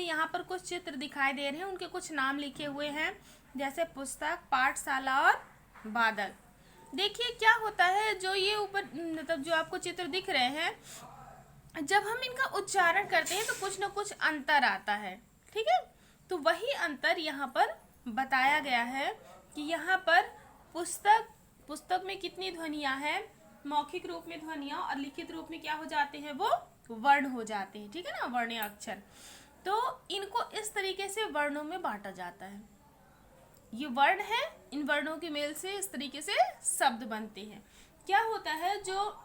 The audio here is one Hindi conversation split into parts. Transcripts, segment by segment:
यहाँ पर कुछ चित्र दिखाई दे रहे हैं, उनके कुछ नाम लिखे हुए हैं, जैसे पुस्तक, पाठशाला और बादल। देखिए क्या होता है, जो ये ऊपर मतलब जो आपको चित्र दिख रहे हैं, जब हम इनका उच्चारण करते हैं तो कुछ न कुछ अंतर आता है। ठीक है, तो वही अंतर यहाँ पर बताया गया है कि यहाँ पर पुस्तक में कितनी ध्वनियाँ हैं, मौखिक रूप में ध्वनियाँ, और लिखित रूप में क्या हो जाते हैं, वो वर्ण हो जाते हैं। ठीक है ना, वर्ण या अक्षर। तो इनको इस तरीके से वर्णों में बांटा जाता है। ये वर्ण है, इन वर्णों के मेल से इस तरीके से शब्द बनते हैं। क्या होता है, जो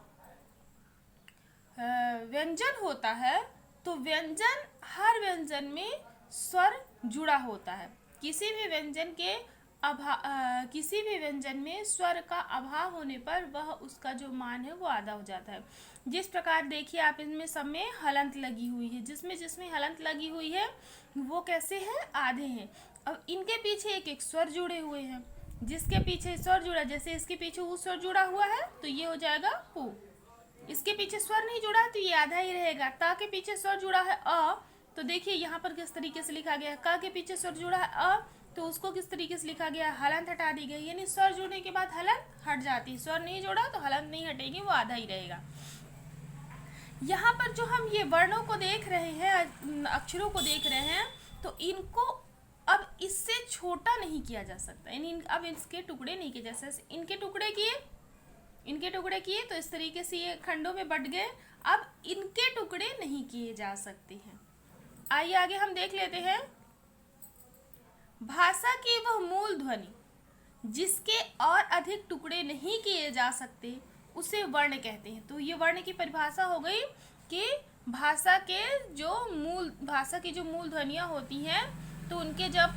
व्यंजन होता है, तो व्यंजन, हर व्यंजन में स्वर जुड़ा होता है। किसी भी व्यंजन में स्वर का अभाव होने पर वह उसका जो मान है वो आधा हो जाता है। जिस प्रकार देखिए आप, इनमें सब में हलंत लगी हुई है, जिसमें हलंत लगी हुई है वो कैसे है, आधे हैं। अब इनके पीछे एक एक स्वर जुड़े हुए हैं, जिसके पीछे स्वर जुड़ा, जैसे इसके पीछे ऊ स्वर जुड़ा हुआ है तो ये हो जाएगा ऊ। इसके पीछे स्वर नहीं जुड़ा है तो ये आधा ही रहेगा। ता के पीछे स्वर जुड़ा है अ, तो देखिए यहाँ पर किस तरीके से लिखा गया है। का के पीछे स्वर जुड़ा है अ, तो उसको किस तरीके से लिखा गया है, हलंत हटा दी गई, यानी स्वर जुड़ने के बाद हलंत हट जाती है। स्वर नहीं जुड़ा तो हलंत नहीं हटेगी, वो आधा ही रहेगा। यहाँ पर जो हम ये वर्णों को देख रहे हैं, अक्षरों को देख रहे हैं, तो इनको अब इससे छोटा नहीं किया जा सकता, यानी अब इसके टुकड़े नहीं किए, जैसे इनके टुकड़े किए तो इस तरीके से ये खंडों में बट गए। अब इनके टुकड़े नहीं किए जा सकते हैं। आइए आगे हम देख लेते हैं। भाषा की वह मूल ध्वनि जिसके और अधिक टुकड़े नहीं किए जा सकते उसे वर्ण कहते हैं। तो ये वर्ण की परिभाषा हो गई कि भाषा की जो मूल ध्वनियाँ होती हैं, तो उनके जब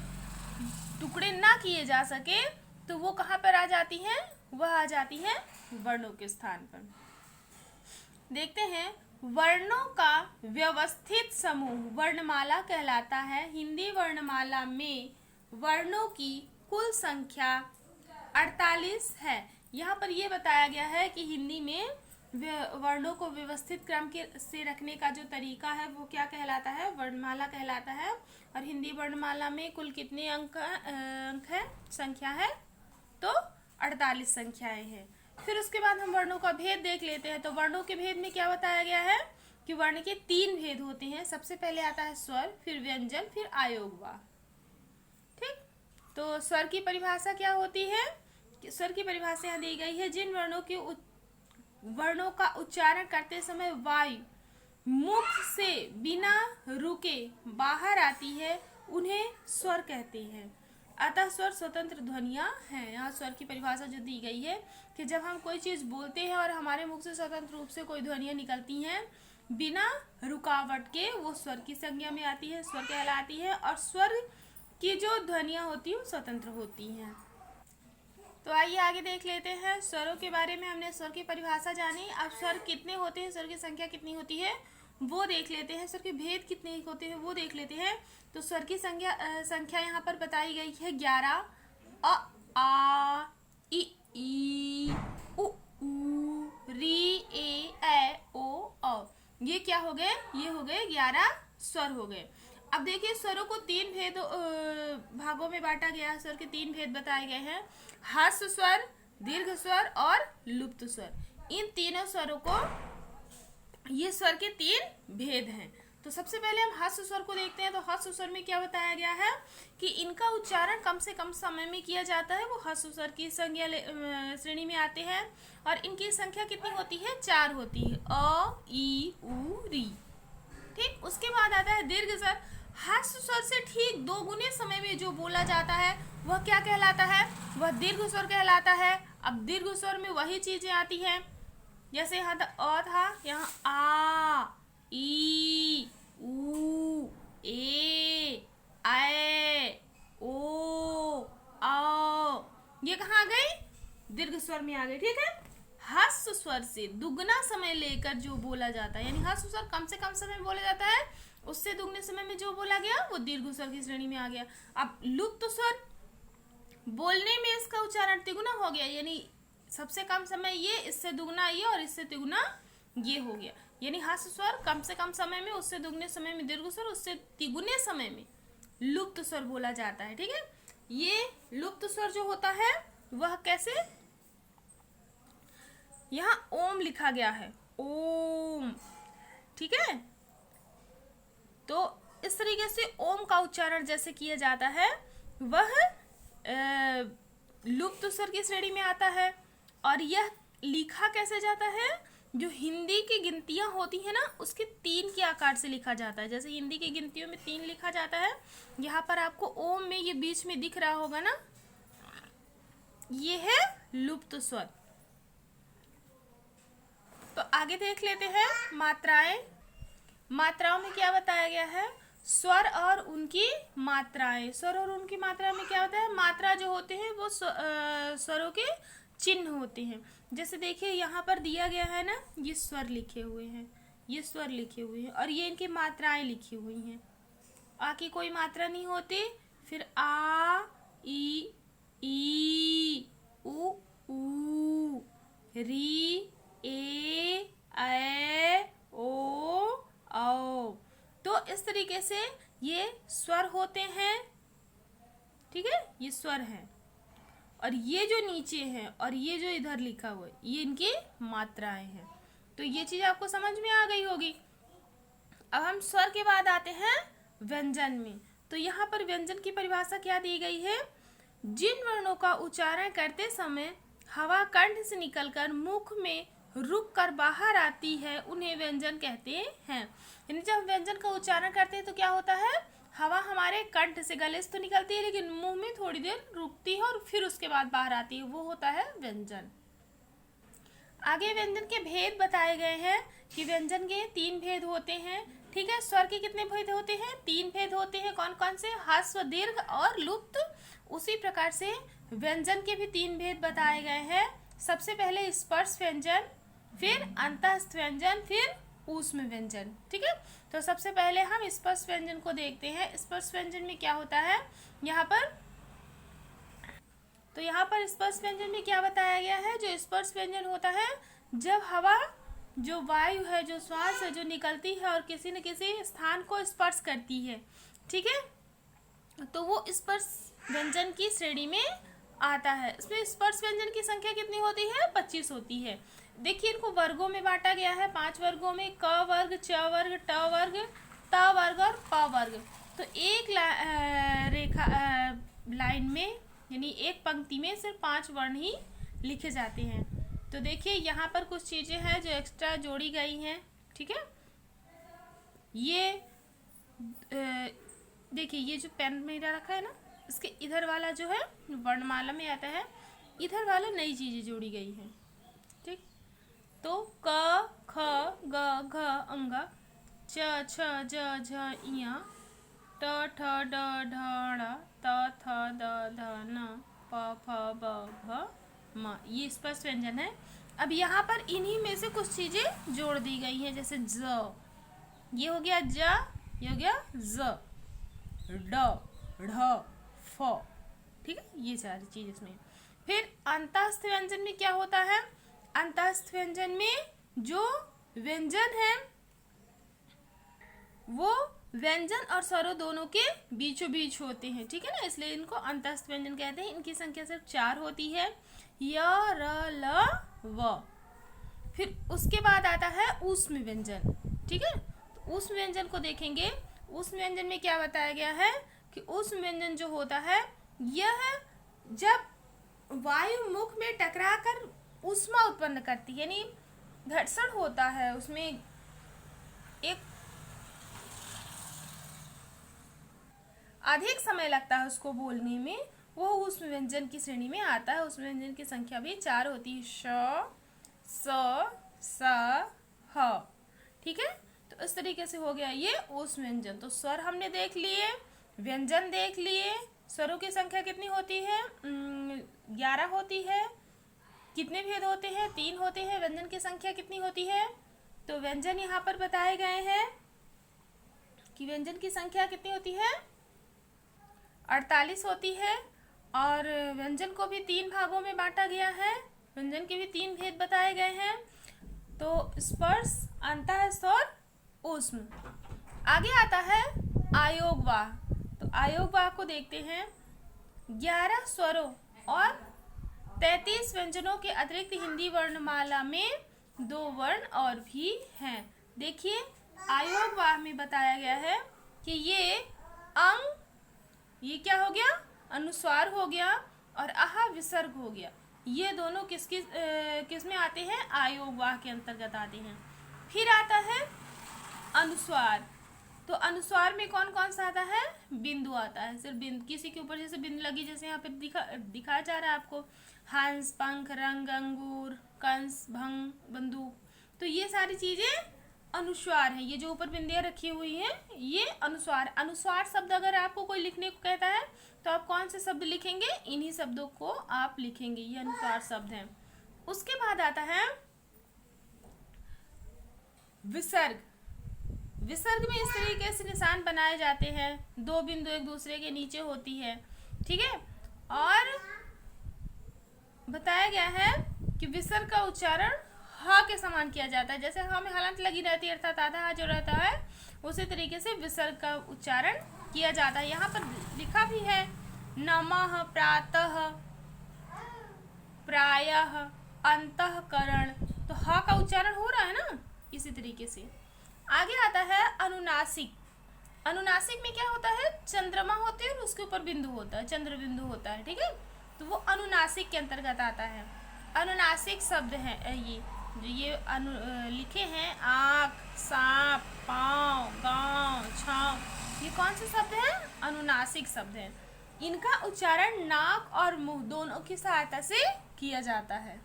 टुकड़े ना किए जा सके तो वो कहाँ पर आ जाती हैं, वह आ जाती हैं वर्णों के स्थान पर। देखते हैं, वर्णों का व्यवस्थित समूह वर्णमाला कहलाता है। हिंदी वर्णमाला में वर्णों की कुल संख्या 48 है। यहाँ पर ये बताया गया है कि हिंदी में वर्णों को व्यवस्थित क्रम से रखने का जो तरीका है वो क्या कहलाता है, वर्णमाला कहलाता है। और हिंदी वर्णमाला में कुल कितने अंक है, संख्या है, तो 48 संख्याएं हैं। फिर उसके बाद हम वर्णों का भेद देख लेते हैं। तो वर्णों के भेद में क्या बताया गया है कि वर्ण के 3 भेद होते हैं। सबसे पहले आता है स्वर, फिर व्यंजन, फिर आयोगवा। ठीक, तो स्वर की परिभाषा क्या होती है, स्वर की परिभाषा यहाँ दी गई है। जिन वर्णों का उच्चारण करते समय वायु मुख से बिना रुके बाहर आती है उन्हें स्वर कहते हैं। अतः स्वर स्वतंत्र ध्वनियाँ हैं। यहाँ स्वर की परिभाषा जो दी गई है कि जब हम कोई चीज़ बोलते हैं और हमारे मुख से स्वतंत्र रूप से कोई ध्वनियाँ निकलती हैं बिना रुकावट के, वो स्वर की संज्ञा में आती है, स्वर कहलाती है। और स्वर की जो ध्वनियाँ होती हैं वो स्वतंत्र होती हैं। तो आइए आगे देख लेते हैं स्वरों के बारे में। हमने स्वर की परिभाषा जानी, अब स्वर कितने होते हैं, स्वर की संख्या कितनी होती है वो देख लेते हैं। स्वर के भेद कितने होते हैं वो देख लेते हैं। तो स्वर की संख्या यहाँ पर बताई गई है 11। अ, आ, ई, उ, री, ए, ओ, औ। ये क्या हो गए, ये हो गए 11 स्वर हो गए। अब देखिए स्वरों को 3 भागों में बांटा गया है। स्वर के 3 भेद बताए गए हैं, ह्रस्व स्वर, दीर्घ स्वर और लुप्त स्वर। इन तीनों स्वरों को, ये स्वर के 3 भेद हैं। तो सबसे पहले हम ह्रस्व स्वर को देखते हैं। तो ह्रस्व स्वर में क्या बताया गया है कि इनका उच्चारण कम से कम समय में किया जाता है, वो ह्रस्व स्वर की संज्ञा श्रेणी में आते हैं। और इनकी संख्या कितनी होती है, 4 होती है, अ, ई, उ, री। ठीक, उसके बाद आता है दीर्घ स्वर। ह्रस्व स्वर से ठीक 2 गुने समय में जो बोला जाता है वह क्या कहलाता है, वह दीर्घ स्वर कहलाता है। अब दीर्घ स्वर में वही चीजें आती हैं, जैसे यहाँ अ था, यहाँ आ, ई, उ, ए, ऐ, ओ, औ। ये कहाँ आ गई, दीर्घ स्वर में आ गई। ठीक है, ह्रस्व स्वर से दुगना समय लेकर जो बोला जाता है, यानी ह्रस्व स्वर कम से कम समय में बोला जाता है, उससे दुगने समय में जो बोला गया वो दीर्घ स्वर की श्रेणी में आ गया। अब लुप्त स्वर, बोलने में इसका उच्चारण तिगुना हो गया, यानी सबसे कम समय ये, इससे दुगना ये और इससे तिगुना ये हो गया। यानी ह्रस्व स्वर कम से कम समय में, उससे दुगने समय में दीर्घ स्वर, उससे तिगुने समय में लुप्त स्वर बोला जाता है। ठीक है, ये लुप्त स्वर जो होता है वह कैसे, यहाँ ओम लिखा गया है, ओम। ठीक है, तो इस तरीके से ओम का उच्चारण जैसे किया जाता है वह लुप्त स्वर की श्रेणी में आता है। और यह लिखा कैसे जाता है, जो हिंदी की गिनतियां होती है ना उसके 3 के आकार से लिखा जाता है। जैसे हिंदी की गिनतियों में 3 लिखा जाता है, यहाँ पर आपको ओम में ये बीच में दिख रहा होगा ना, ये है लुप्त स्वर। तो आगे देख लेते हैं मात्राएं। मात्राओं में क्या बताया गया है, स्वर और उनकी मात्राएं। स्वर और उनकी मात्रा में क्या होता है, मात्रा जो होते हैं वो स्वरों के चिन्ह होते हैं। जैसे देखिए यहाँ पर दिया गया है ना, ये स्वर लिखे हुए हैं, ये स्वर लिखे हुए हैं और ये इनकी मात्राएं लिखी हुई हैं। आ की कोई मात्रा नहीं होती, फिर आ, ई, उ, री, ए, ओ, औ। तो इस तरीके से ये स्वर होते हैं। ठीक है, ये स्वर हैं और ये जो नीचे है और ये जो इधर लिखा हुआ है ये इनकी मात्राएं हैं। तो ये चीज आपको समझ में आ गई होगी। अब हम स्वर के बाद आते हैं व्यंजन में। तो यहाँ पर व्यंजन की परिभाषा क्या दी गई है, जिन वर्णों का उच्चारण करते समय हवा कंठ से निकलकर मुख में रुक कर बाहर आती है उन्हें व्यंजन कहते हैं। यानी जब हम व्यंजन का उच्चारण करते हैं तो क्या होता है, हवा हमारे कंठ से, गले से तो निकलती है लेकिन मुंह में थोड़ी देर रुकती है और फिर उसके बाद बाहर आती है, वो होता है व्यंजन। आगे व्यंजन के भेद बताए गए हैं कि व्यंजन के 3 भेद होते हैं। ठीक है, स्वर के कितने भेद होते हैं, 3 भेद होते हैं। कौन कौन से, ह्रस्व, दीर्घ और लुप्त। उसी प्रकार से व्यंजन के भी 3 भेद बताए गए हैं। सबसे पहले स्पर्श व्यंजन, फिर अंतःस्थ व्यंजन, फिर ऊष्म व्यंजन। ठीक है, तो सबसे पहले हम स्पर्श व्यंजन को देखते हैं। स्पर्श व्यंजन में क्या होता है, यहाँ पर तो यहाँ पर स्पर्श व्यंजन में क्या बताया गया है, जो स्पर्श व्यंजन होता है जब हवा, जो वायु है, जो श्वास है, जो निकलती है और किसी न किसी स्थान को स्पर्श करती है। ठीक है, तो वो स्पर्श व्यंजन की श्रेणी में आता है। इसमें स्पर्श व्यंजन की संख्या कितनी होती है, 25 होती है। देखिए इनको वर्गों में बांटा गया है, 5 वर्गों में, क वर्ग, च वर्ग, ट वर्ग, त वर्ग और प वर्ग। तो एक लाइन में यानी एक पंक्ति में सिर्फ 5 वर्ण ही लिखे जाते हैं। तो देखिए यहाँ पर कुछ चीजें हैं जो एक्स्ट्रा जोड़ी गई हैं। ठीक है, ये देखिए ये जो पेन मेरा रखा है ना, इसके इधर वाला जो है वर्णमाला में आता है, इधर वाला नई चीजें जोड़ी गई हैं। ठीक, तो क, ख, ग, घ, अंग, च, छ, ज, झ, इया, ट, ठ, ड, ढ, ण, त, थ, द, ध, न, प, फ, ब, भ, म। ये स्पर्श व्यंजन है। अब यहाँ पर इन्हीं में से कुछ चीजें जोड़ दी गई हैं, जैसे ज, ये हो गया ज, ये हो गया ज, ड, ढ, फ। ठीक है, ये सारी चीज इसमें। फिर अंतःस्थ व्यंजन में क्या होता है, अंतःस्थ व्यंजन में जो व्यंजन है वो व्यंजन और स्वरों दोनों के बीचों बीच होते हैं। ठीक है ना, इसलिए इनको अंतःस्थ व्यंजन कहते हैं। इनकी संख्या सिर्फ 4 होती है, य, र, ल, व। फिर उसके बाद आता है ऊष्म व्यंजन। ठीक है, तो ऊष्म व्यंजन को देखेंगे। ऊष्म व्यंजन में क्या बताया गया है कि ऊष्म व्यंजन जो होता है यह जब वायु मुख में टकराकर ऊष्मा उत्पन्न करती है, यानी घर्षण होता है, उसमें एक अधिक समय लगता है उसको बोलने में, वो ऊष्म व्यंजन की श्रेणी में आता है। ऊष्म व्यंजन की संख्या भी 4 होती है, श, स, स, ह। ठीक है, तो इस तरीके से हो गया ये ऊष्म व्यंजन। तो स्वर हमने देख लिए, व्यंजन देख लिए। स्वरों की संख्या कितनी होती है, 11 होती है। कितने भेद होते हैं, 3 होते हैं। व्यंजन की संख्या कितनी होती है, तो व्यंजन यहाँ पर बताए गए हैं कि व्यंजन की संख्या कितनी होती है, 48 होती है। और व्यंजन को भी 3 भागों में बांटा गया है। व्यंजन के भी 3 भेद बताए गए हैं। तो स्पर्श, अंतः, स्वर, ऊष्म। आगे आता है आयोगवाह। तो आयोगवाह को देखते हैं। 11 स्वरों और 33 व्यंजनों के अतिरिक्त हिंदी वर्णमाला में 2 वर्ण और भी हैं। देखिए आयोगवाह में बताया गया है कि ये अंग, ये क्या हो गया, अनुस्वार हो गया, और आहा विसर्ग हो गया। ये दोनों किस में आते हैं, आयोगवाह के अंतर्गत आते हैं। फिर आता है अनुस्वार। तो अनुस्वार में कौन कौन सा आता है, बिंदु आता है। सिर्फ बिंदु, किसी के ऊपर जैसे बिंदु लगी, जैसे यहाँ पे दिखाया जा रहा है आपको, हंस, पंख, रंग, अंगूर, कंस, भंग, बंदूक। तो ये सारी चीजें अनुस्वार हैं। ये जो ऊपर बिंदियां रखी हुई हैं ये अनुस्वार। अनुस्वार शब्द अगर आपको कोई लिखने को कहता है तो आप कौन से शब्द लिखेंगे, इन्हीं शब्दों को आप लिखेंगे, ये अनुस्वार शब्द हैं। उसके बाद आता है विसर्ग। विसर्ग में इस तरीके से निशान बनाए जाते हैं, 2 बिंदु एक दूसरे के नीचे होती है, ठीक है। और बताया गया है कि विसर्ग का उच्चारण ह के समान किया जाता है। जैसे ह में हलंत लगी रहती है अर्थात आधा ह जो रहता है, उसी तरीके से विसर्ग का उच्चारण किया जाता है। यहाँ पर लिखा भी है नमः, प्रातः, प्रायः, अंतःकरण। तो ह का उच्चारण हो रहा है ना, इसी तरीके से। आगे आता है अनुनासिक। अनुनासिक में क्या होता है, चंद्रमा होते हैं और उसके ऊपर बिंदु होता है, चंद्र बिंदु होता है, ठीक है। तो वो अनुनासिक के अंतर्गत आता है। अनुनासिक शब्द है ये जो ये लिखे हैं, आँख, सांप, पाँव, गाँव, छाँव, ये कौन से शब्द हैं, अनुनासिक शब्द हैं। इनका उच्चारण नाक और मुंह दोनों की सहायता से किया जाता है।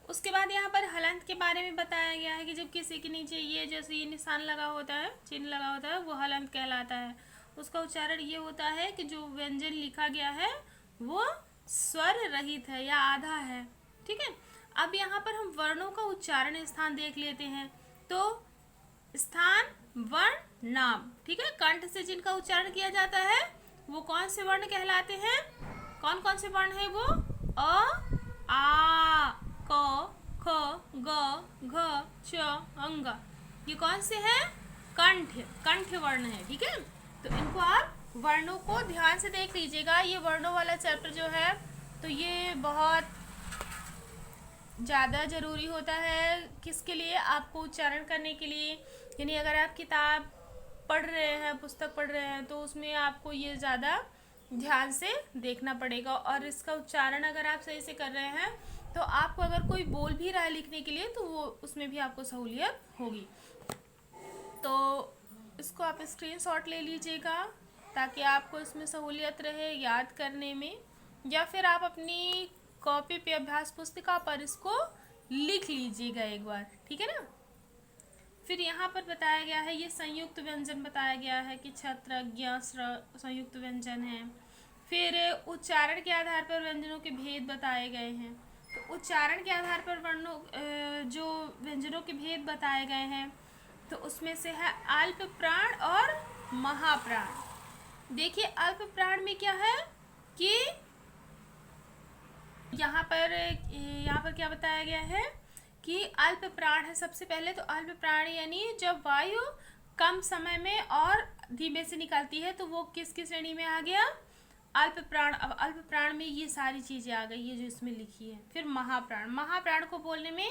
उसके बाद यहाँ पर हलंत के बारे में बताया गया है कि जब किसी के नीचे ये जैसे ये निशान लगा होता है, चिन्ह लगा होता है, वो हलंत कहलाता है। उसका उच्चारण ये होता है कि जो व्यंजन लिखा गया है वो स्वर रहित है या आधा है, ठीक है। अब यहाँ पर हम वर्णों का उच्चारण स्थान देख लेते हैं। तो स्थान, वर्ण, नाम, ठीक है। कंठ से जिनका उच्चारण किया जाता है वो कौन से वर्ण कहलाते हैं, कौन कौन से वर्ण है वो, अ, आ, क, ख, ग, घ, च, अंग, ये कौन से हैं, कंठ, कंठ वर्ण है, ठीक है। तो इनको आप वर्णों को ध्यान से देख लीजिएगा। ये वर्णों वाला चैप्टर जो है तो ये बहुत ज़्यादा ज़रूरी होता है, किसके लिए, आपको उच्चारण करने के लिए। यानी अगर आप किताब पढ़ रहे हैं, पुस्तक पढ़ रहे हैं, तो उसमें आपको ये ज़्यादा ध्यान से देखना पड़ेगा। और इसका उच्चारण अगर आप सही से कर रहे हैं तो आपको अगर कोई बोल भी रहा है लिखने के लिए तो वो उसमें भी आपको सहूलियत होगी। तो इसको आप स्क्रीनशॉट ले लीजिएगा ताकि आपको इसमें सहूलियत रहे याद करने में, या फिर आप अपनी कॉपी पे अभ्यास पुस्तिका पर इसको लिख लीजिएगा एक बार, ठीक है ना। फिर यहाँ पर बताया गया है ये संयुक्त व्यंजन बताया गया है कि छत्र, ज्ञ, स्र संयुक्त व्यंजन है। फिर उच्चारण के आधार पर व्यंजनों के भेद बताए गए हैं। तो उच्चारण के आधार पर वर्णों जो व्यंजनों के भेद बताए गए हैं तो उसमें से है अल्प प्राण और महाप्राण। देखिए अल्प प्राण में क्या है कि यहाँ पर क्या बताया गया है कि अल्प प्राण है। सबसे पहले तो अल्प प्राण यानी जब वायु कम समय में और धीमे से निकलती है तो वो किसकी श्रेणी में आ गया, अल्प प्राण। अब अल्प प्राण में ये सारी चीजें आ गई है जो इसमें लिखी है। फिर महाप्राण, महाप्राण को बोलने में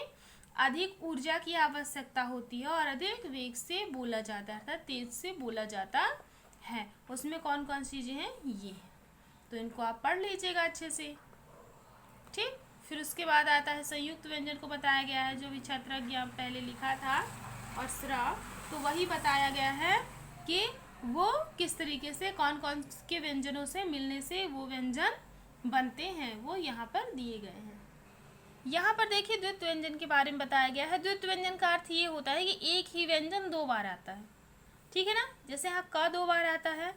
अधिक ऊर्जा की आवश्यकता होती है और अधिक वेग से बोला जाता है, अर्थात तेज से बोला जाता है। उसमें कौन कौन सी चीजें हैं ये, तो इनको आप पढ़ लीजिएगा अच्छे से, ठीक। फिर उसके बाद आता है संयुक्त व्यंजन को बताया गया है जो भी छत्रज्ञ पहले लिखा था और स्र, तो वही बताया गया है कि वो किस तरीके से कौन कौन के व्यंजनों से मिलने से वो व्यंजन बनते हैं, वो यहाँ पर दिए गए हैं। यहाँ पर देखिए द्वित्व व्यंजन के बारे में बताया गया है। द्वित्व व्यंजन का अर्थ ये होता है कि एक ही व्यंजन 2 बार आता है, ठीक है ना। जैसे यहाँ क 2 बार आता है,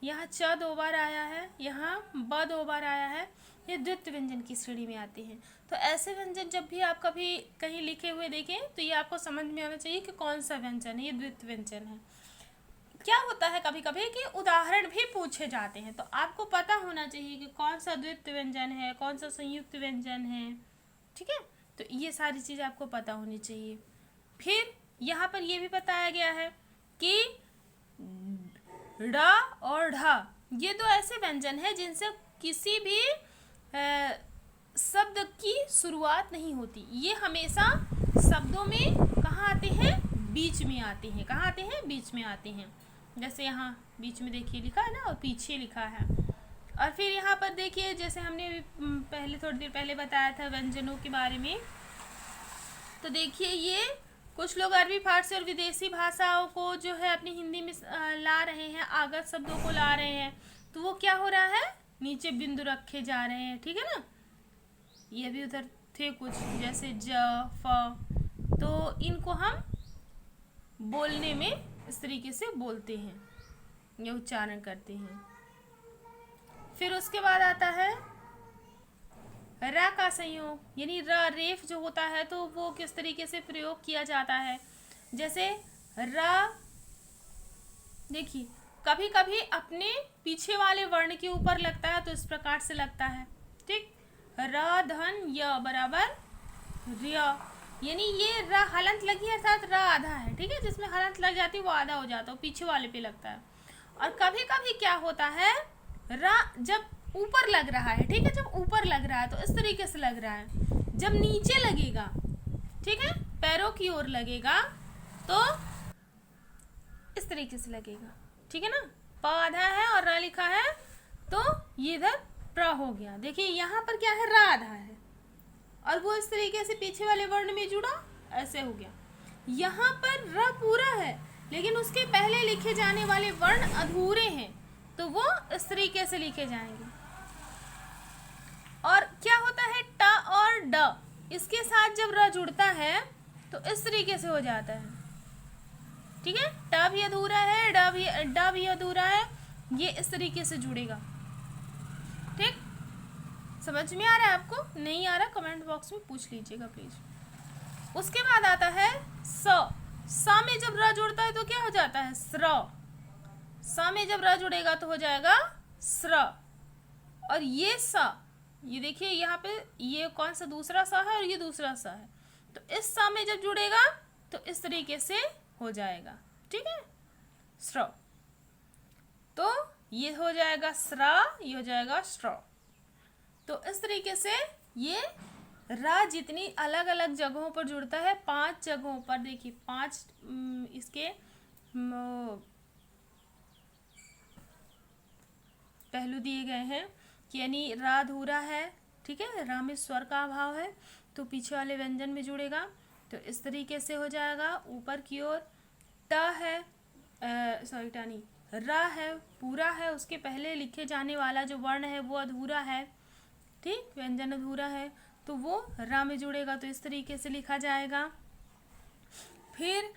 यहाँ च 2 बार आया है, यहाँ ब 2 बार आया है, ये द्वित्व व्यंजन की श्रेणी में आते हैं। तो ऐसे व्यंजन जब भी आप कभी कहीं लिखे हुए देखें तो ये आपको समझ में आना चाहिए कि कौन सा व्यंजन है, ये द्वित्व व्यंजन है। क्या होता है कभी कभी कि उदाहरण भी पूछे जाते हैं तो आपको पता होना चाहिए कि कौन सा द्वित्व व्यंजन है, कौन सा संयुक्त व्यंजन है, ठीक है। तो ये सारी चीज़ आपको पता होनी चाहिए। फिर यहाँ पर ये भी बताया गया है कि ड और ढ ये दो ऐसे व्यंजन है जिनसे किसी भी शब्द की शुरुआत नहीं होती। ये हमेशा शब्दों में कहाँ आते हैं? बीच में आते हैं। कहाँ आते हैं? बीच में आते हैं। जैसे यहाँ बीच में देखिए लिखा है ना, और पीछे लिखा है। और फिर यहाँ पर देखिए, जैसे हमने पहले थोड़ी देर पहले बताया था व्यंजनों के बारे में, तो देखिए ये कुछ लोग अरबी, फारसी और विदेशी भाषाओं को जो है अपनी हिंदी में ला रहे हैं, आगत शब्दों को ला रहे हैं। तो वो क्या हो रहा है? नीचे बिंदु रखे जा रहे हैं, ठीक है ना। ये भी उधर थे कुछ, जैसे ज, फ, तो इनको हम बोलने में इस तरीके से बोलते हैं, ये उच्चारण करते हैं। फिर उसके बाद आता है रा का संयोग, यानी र, रेफ जो होता है तो वो किस तरीके से प्रयोग किया जाता है। जैसे रा, देखिए कभी कभी अपने पीछे वाले वर्ण के ऊपर लगता है, तो इस प्रकार से लगता है, ठीक। र धन य बराबर रिय, यानी ये र हलंत लगी अर्थात र आधा है, ठीक है। जिसमें हलंत लग जाती है वो आधा हो जाता है, पीछे वाले पे लगता है। और कभी कभी क्या होता है, र जब ऊपर लग रहा है, ठीक है, जब ऊपर लग रहा है तो इस तरीके से लग रहा है। जब नीचे लगेगा, ठीक है, पैरों की ओर लगेगा तो इस तरीके से लगेगा, ठीक है ना। प आधा है और र लिखा है, तो ये इधर प्र हो गया। देखिए यहाँ पर क्या है, र आधा है और वो इस तरीके से पीछे वाले वर्ण में जुड़ा, ऐसे हो गया। यहाँ पर र पूरा है लेकिन उसके पहले लिखे जाने वाले वर्ण अधूरे हैं, तो वो इस तरीके से लिखे जाएंगे। और क्या होता है, ट और ड, इसके साथ जब र जुड़ता है तो इस तरीके से हो जाता है, ठीक है। ट भी अधूरा है, ड भी अधूरा है, ये इस तरीके से जुड़ेगा, ठीक। समझ में आ रहा है आपको? नहीं आ रहा कमेंट बॉक्स में पूछ लीजिएगा प्लीज। उसके बाद आता है स में जब र जुड़ता है तो क्या हो जाता है, स्र। स में जब र जुड़ेगा तो हो जाएगा स्र। और ये स, ये देखिए यहाँ पे ये कौन सा दूसरा सा है और ये दूसरा सा है, तो इस स में जब जुड़ेगा तो इस तरीके से हो जाएगा, ठीक है, स्र। तो ये हो जाएगा स्रा, ये हो जाएगा स्ट्र। तो इस तरीके से ये रा जितनी अलग अलग जगहों पर जुड़ता है, 5 जगहों पर, देखिए 5 इसके पहलू दिए गए हैं कि यानी रा अधूरा है, ठीक है, रा में स्वर का अभाव है तो पीछे वाले व्यंजन में जुड़ेगा, तो इस तरीके से हो जाएगा। ऊपर की ओर ट है, सॉरी टा नहीं, रा है, पूरा है, उसके पहले लिखे जाने वाला जो वर्ण है वो अधूरा है, ठीक, व्यंजन अधूरा है, तो वो रा में जुड़ेगा, तो इस तरीके से लिखा जाएगा। फिर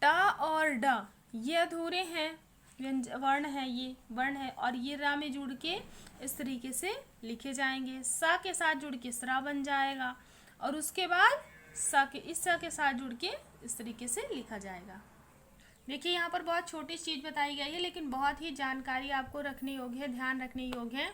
ट और ड ये अधूरे हैं, वर्ण है, ये वर्ण है, और ये रा में जुड़ के इस तरीके से लिखे जाएंगे। सा के साथ जुड़ के सरा बन जाएगा, और उसके बाद सा के साथ जुड़ के इस तरीके से लिखा जाएगा। देखिए यहाँ पर बहुत छोटी चीज़ बताई गई है लेकिन बहुत ही जानकारी आपको रखने योग्य है, ध्यान रखने योग्य है।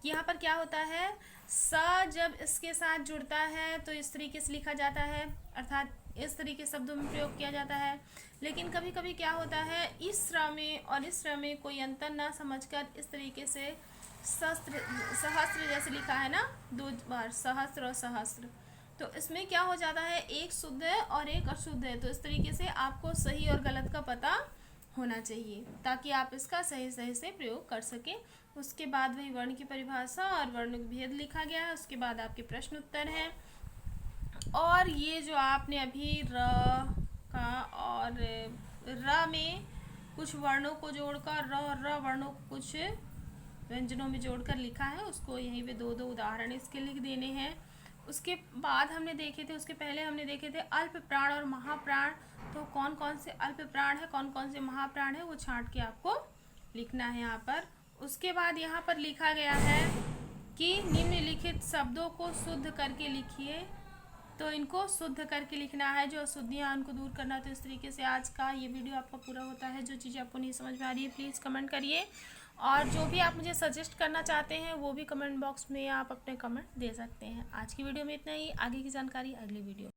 यहाँ पर क्या होता है, सा जब इसके साथ जुड़ता है तो इस तरीके से लिखा जाता है, अर्थात इस तरीके शब्दों में प्रयोग किया जाता है। लेकिन कभी कभी क्या होता है, इस र में और इस र में कोई अंतर ना समझकर इस तरीके से सहस्त्र जैसे लिखा है ना 2 बार, सहस्त्र और सहस्त्र, तो इसमें क्या हो जाता है, एक शुद्ध है और एक अशुद्ध है। तो इस तरीके से आपको सही और गलत का पता होना चाहिए ताकि आप इसका सही से प्रयोग कर सकें। उसके बाद वही वर्ण की परिभाषा और वर्ण भेद लिखा गया है। उसके बाद आपके प्रश्न उत्तर हैं, और ये जो आपने अभी र का और र में कुछ वर्णों को जोड़कर र वर्णों को कुछ व्यंजनों में जोड़कर लिखा है, उसको यहीं पे 2 उदाहरण इसके लिख देने हैं। उसके बाद हमने देखे थे, उसके पहले हमने देखे थे अल्प प्राण और महाप्राण, तो कौन कौन से अल्प प्राण है, कौन कौन से महाप्राण है, वो छांट के आपको लिखना है यहाँ पर। उसके बाद यहाँ पर लिखा गया है कि निम्नलिखित शब्दों को शुद्ध करके लिखिए, तो इनको शुद्ध करके लिखना है, जो अशुद्धियाँ उनको दूर करना है। तो इस तरीके से आज का ये वीडियो आपका पूरा होता है। जो चीज़ आपको नहीं समझ में आ रही है प्लीज़ कमेंट करिए, और जो भी आप मुझे सजेस्ट करना चाहते हैं वो भी कमेंट बॉक्स में आप अपने कमेंट दे सकते हैं। आज की वीडियो में इतना ही, आगे की जानकारी अगली वीडियो